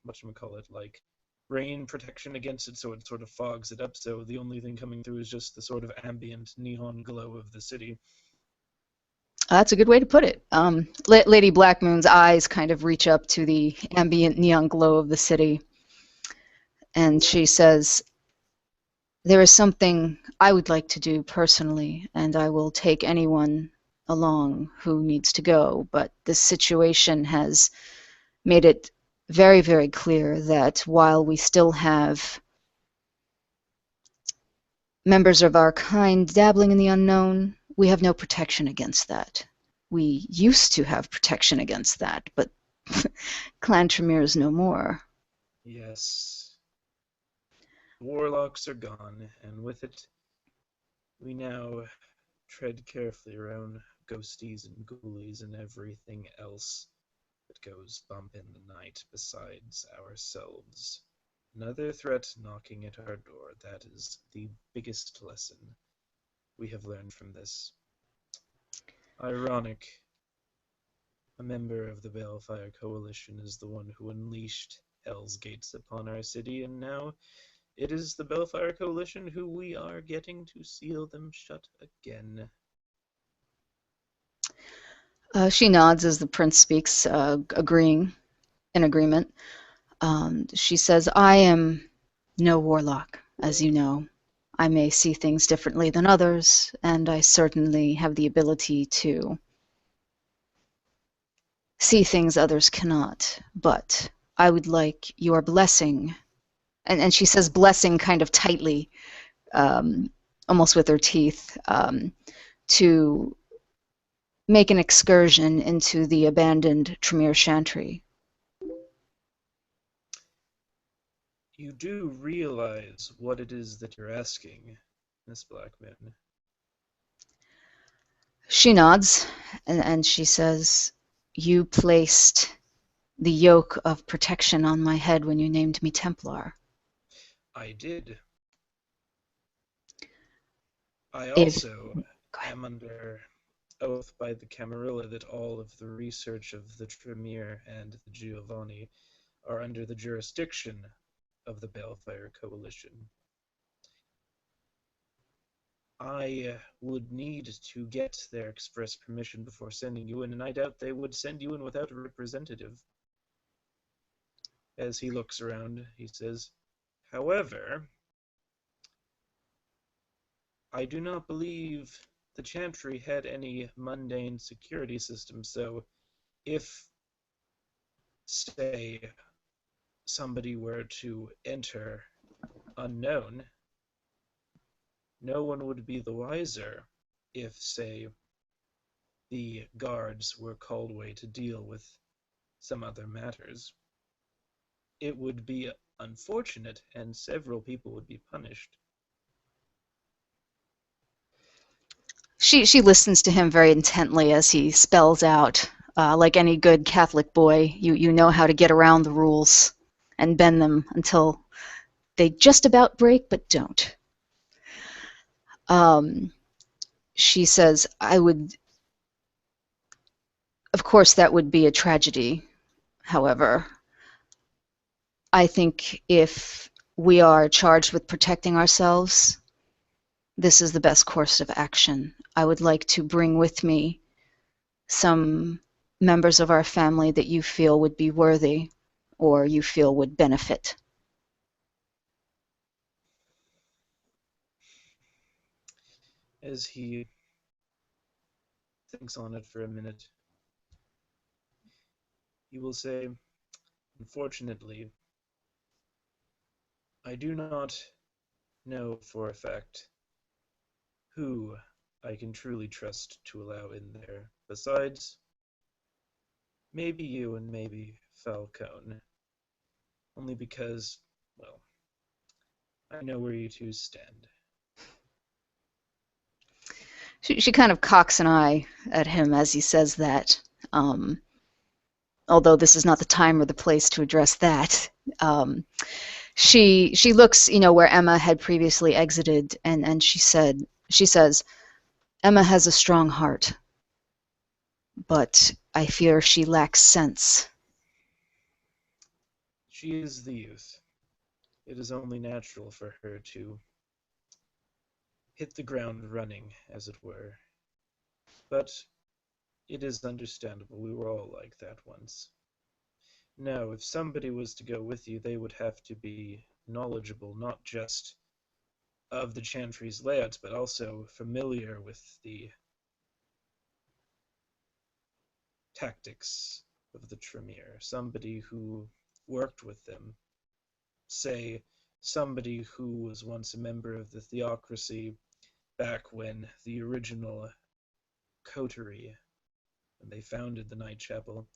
Speaker 1: whatchamacallit, like, rain protection against it, so it sort of fogs it up, so the only thing coming through is just the sort of ambient neon glow of the city.
Speaker 5: That's a good way to put it. Lady Blackmoon's eyes kind of reach up to the ambient neon glow of the city, and she says, there is something I would like to do personally, and I will take anyone along who needs to go, but this situation has made it very, very clear that while we still have members of our kind dabbling in the unknown, we have no protection against that. We used to have protection against that, but Clan Tremere is no more.
Speaker 1: Yes. Warlocks are gone, and with it, we now tread carefully around ghosties and ghoulies and everything else that goes bump in the night besides ourselves. Another threat knocking at our door. That is the biggest lesson we have learned from this. Ironic. A member of the Balefire Coalition is the one who unleashed Hell's Gates upon our city, and now it is the Balefire Coalition who we are getting to seal them shut again.
Speaker 5: She nods as the prince speaks, agreeing in agreement. She says, I am no warlock, as you know. I may see things differently than others, and I certainly have the ability to see things others cannot. But I would like your blessing. And she says blessing kind of tightly, almost with her teeth, to make an excursion into the abandoned Tremere Chantry.
Speaker 1: You do realize what it is that you're asking, Miss Blackman.
Speaker 5: She nods, and she says, you placed the yoke of protection on my head when you named me Templar.
Speaker 1: I did. I
Speaker 5: If
Speaker 1: also am under oath by the Camarilla that all of the research of the Tremere and the Giovanni are under the jurisdiction of the Balefire Coalition. I would need to get their express permission before sending you in, and I doubt they would send you in without a representative. As he looks around, he says, however, I do not believe the Chantry had any mundane security system, so if, say, somebody were to enter unknown, no one would be the wiser if, say, the guards were called away to deal with some other matters. It would be unfortunate, and several people would be punished.
Speaker 5: she listens to him very intently as he spells out, like any good Catholic boy, you know how to get around the rules and bend them until they just about break but don't. She says, of course that would be a tragedy. However, I think if we are charged with protecting ourselves, this is the best course of action. I would like to bring with me some members of our family that you feel would be worthy or you feel would benefit.
Speaker 1: As he thinks on it for a minute, he will say, unfortunately, I do not know for a fact who I can truly trust to allow in there. Besides, maybe you and maybe Falcone. Only because, well, I know where you two stand.
Speaker 5: She kind of cocks an eye at him as he says that, although this is not the time or the place to address that. She looks, where Emma had previously exited, and she says, Emma has a strong heart, but I fear she lacks sense.
Speaker 1: She is the youth. It is only natural for her to hit the ground running, as it were. But it is understandable. We were all like that once. Now, if somebody was to go with you, they would have to be knowledgeable not just of the Chantry's layouts, but also familiar with the tactics of the Tremere. Somebody who worked with them. Say, somebody who was once a member of the Theocracy back when the original coterie when they founded the Night Chapel,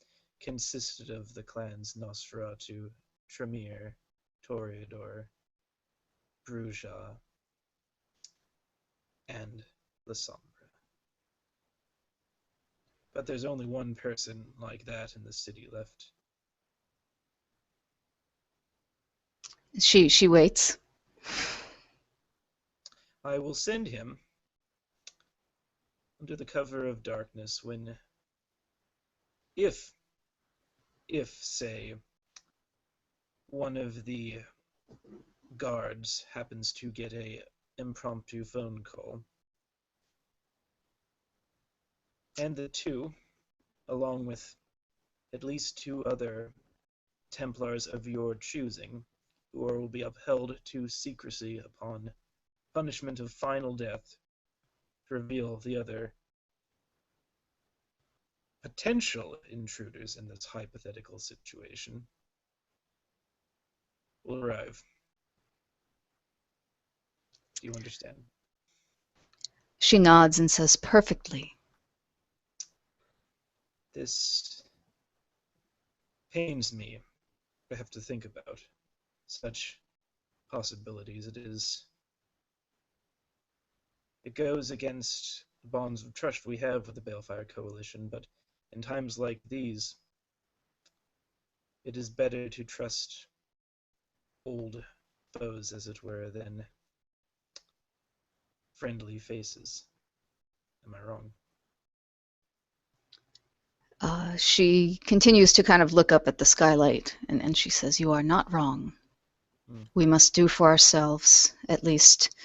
Speaker 1: consisted of the clans Nosferatu, Tremere, Toreador, Bruja, and La Sombra. But there's only one person like that in the city left.
Speaker 5: She waits.
Speaker 1: I will send him under the cover of darkness when, if, say, one of the guards happens to get a impromptu phone call, and the two, along with at least two other Templars of your choosing, who will be upheld to secrecy upon punishment of final death, to reveal the other potential intruders in this hypothetical situation, will arrive. Do you understand?
Speaker 5: She nods and says, perfectly.
Speaker 1: This pains me to have to think about such possibilities. It goes against the bonds of trust we have with the Balefire Coalition, but in times like these, it is better to trust old foes, as it were, than friendly faces. Am I wrong?
Speaker 5: She continues to kind of look up at the skylight, and she says, you are not wrong. We must do for ourselves, at least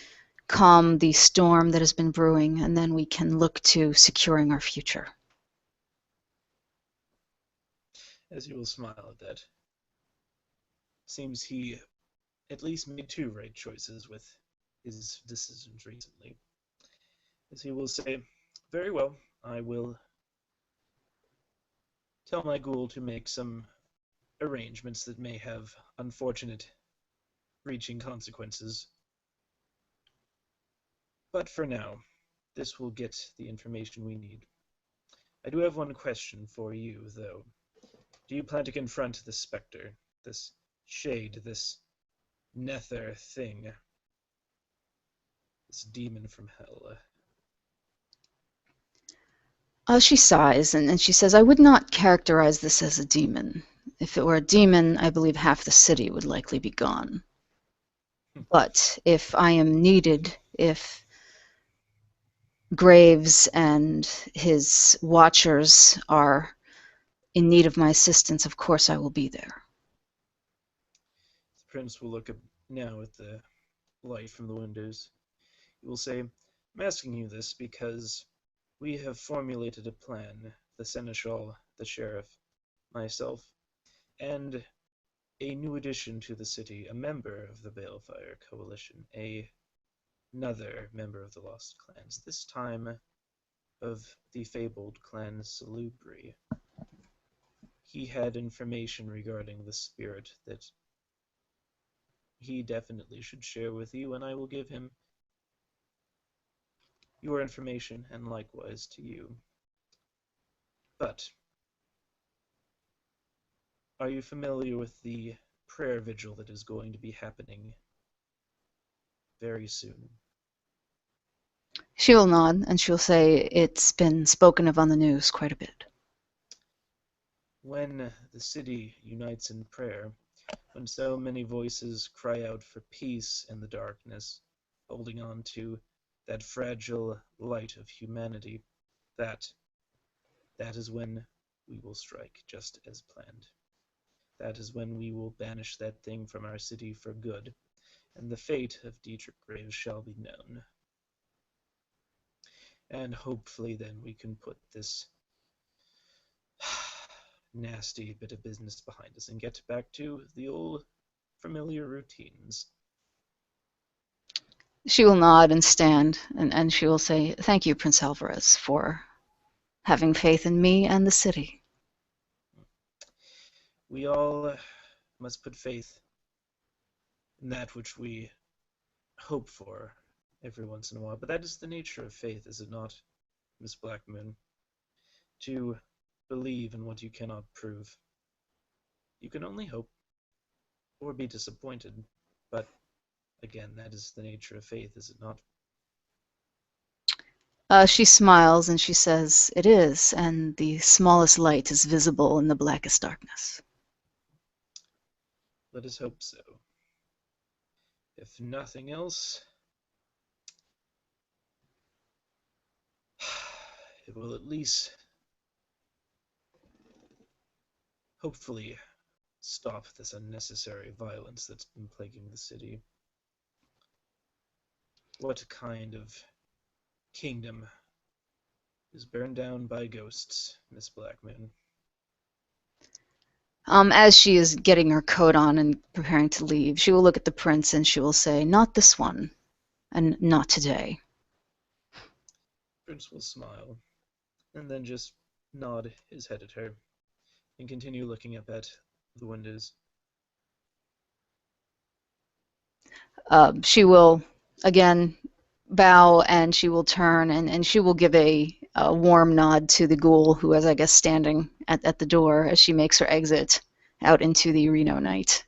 Speaker 5: calm the storm that has been brewing, and then we can look to securing our future.
Speaker 1: As you will smile at that. Seems he at least made two right choices with his decisions recently. As he will say, very well, I will tell my ghoul to make some arrangements that may have unfortunate reaching consequences. But for now, this will get the information we need. I do have one question for you, though. Do you plan to confront this specter, this shade, this nether thing, this demon from hell?
Speaker 5: She sighs, and she says, I would not characterize this as a demon. If it were a demon, I believe half the city would likely be gone. But if I am needed, if Graves and his watchers are in need of my assistance, of course I will be there.
Speaker 1: The prince will look up now at the light from the windows. He will say, I'm asking you this because we have formulated a plan, the seneschal, the sheriff, myself, and a new addition to the city, a member of the Balefire Coalition, another member of the Lost Clans, this time of the fabled clan Salubri. He had information regarding the spirit that he definitely should share with you, and I will give him your information, and likewise to you. But are you familiar with the prayer vigil that is going to be happening very soon?
Speaker 5: She will nod, and she'll say, it's been spoken of on the news quite a bit.
Speaker 1: When the city unites in prayer, when so many voices cry out for peace in the darkness, holding on to that fragile light of humanity, that is when we will strike, just as planned. That is when we will banish that thing from our city for good, and the fate of Dietrich Graves shall be known. And hopefully then we can put this nasty bit of business behind us and get back to the old familiar routines.
Speaker 5: She will nod and stand, and she will say, thank you, Prince Alvarez, for having faith in me and the city.
Speaker 1: We all must put faith in that which we hope for every once in a while. But that is the nature of faith, is it not, Miss Blackmoon? to believe in what you cannot prove. You can only hope or be disappointed, but again, that is the nature of faith, is it not?
Speaker 5: She smiles and she says, "It is, and the smallest light is visible in the blackest darkness."
Speaker 1: Let us hope so. If nothing else, it will at least, hopefully, stop this unnecessary violence that's been plaguing the city. What kind of kingdom is burned down by ghosts, Miss Blackmoon?
Speaker 5: As she is getting her coat on and preparing to leave, she will look at the prince and she will say, "Not this one, and not today."
Speaker 1: Prince will smile, and then just nod his head at her, and continue looking up at the windows.
Speaker 5: She will again bow and she will turn and she will give a warm nod to the ghoul who is, I guess, standing at the door as she makes her exit out into the Reno night.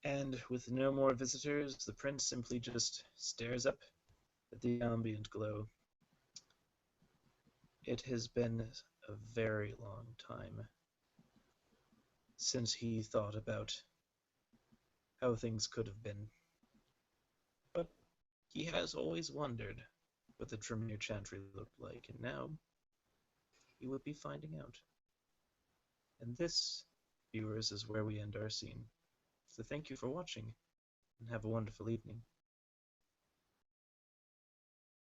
Speaker 1: And with no more visitors, the prince simply just stares up at the ambient glow. It has been a very long time since he thought about how things could have been. But he has always wondered what the Tremere Chantry looked like, and now he would be finding out. And this, viewers, is where we end our scene. So thank you for watching, and have a wonderful evening.